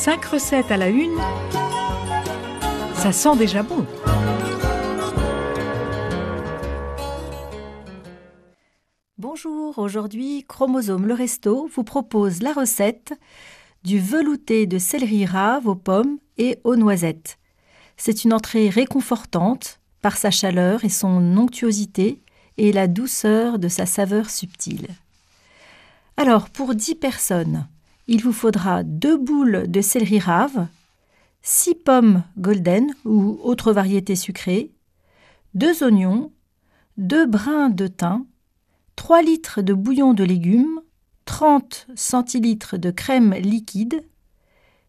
5 recettes à la une, ça sent déjà bon. Bonjour, aujourd'hui Chromosome le Resto vous propose la recette du velouté de céleri rave aux pommes et aux noisettes. C'est une entrée réconfortante par sa chaleur et son onctuosité et la douceur de sa saveur subtile. Alors, pour 10 personnes, il vous faudra 2 boules de céleri rave, 6 pommes golden ou autres variétés sucrées, 2 oignons, 2 brins de thym, 3 litres de bouillon de légumes, 30 centilitres de crème liquide,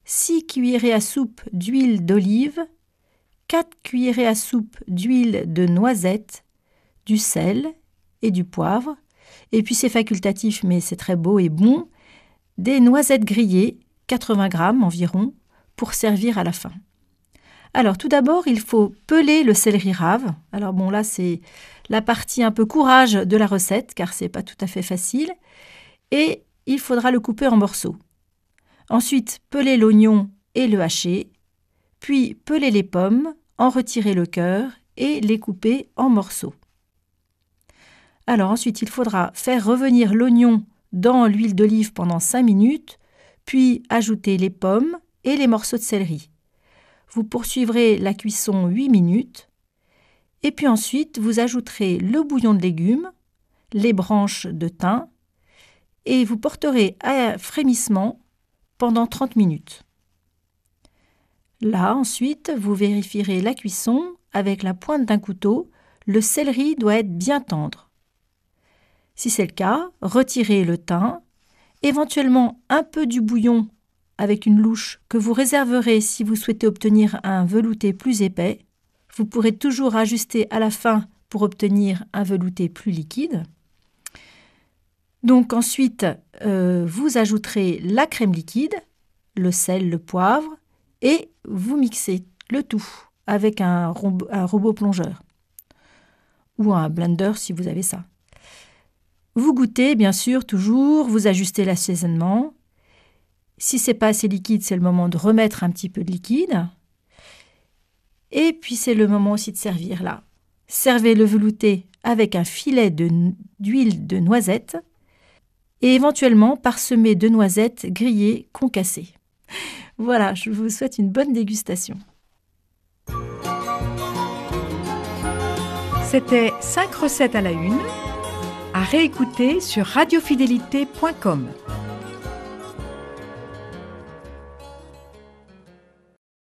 6 cuillerées à soupe d'huile d'olive, 4 cuillerées à soupe d'huile de noisette, du sel et du poivre, et puis c'est facultatif mais c'est très beau et bon, des noisettes grillées, 80 grammes environ, pour servir à la fin. Alors tout d'abord, il faut peler le céleri rave. Alors bon, là c'est la partie un peu courage de la recette, car c'est pas tout à fait facile. Et il faudra le couper en morceaux. Ensuite, peler l'oignon et le hacher. Puis peler les pommes, en retirer le cœur et les couper en morceaux. Alors ensuite, il faudra faire revenir l'oignon dans l'huile d'olive pendant 5 minutes, puis ajouter les pommes et les morceaux de céleri. Vous poursuivrez la cuisson 8 minutes, et puis ensuite vous ajouterez le bouillon de légumes, les branches de thym, et vous porterez à frémissement pendant 30 minutes. Là, ensuite, vous vérifierez la cuisson avec la pointe d'un couteau. Le céleri doit être bien tendre. Si c'est le cas, retirez le thym, éventuellement un peu du bouillon avec une louche que vous réserverez si vous souhaitez obtenir un velouté plus épais. Vous pourrez toujours ajuster à la fin pour obtenir un velouté plus liquide. Donc ensuite, vous ajouterez la crème liquide, le sel, le poivre, et vous mixez le tout avec un robot plongeur ou un blender si vous avez ça. Vous goûtez, bien sûr, toujours, vous ajustez l'assaisonnement. Si ce n'est pas assez liquide, c'est le moment de remettre un petit peu de liquide. Et puis, c'est le moment aussi de servir là. Servez le velouté avec un filet d'huile de noisette et éventuellement parsemé de noisettes grillées concassées. Voilà, je vous souhaite une bonne dégustation. C'était 5 recettes à la une, à réécouter sur radiofidélité.com.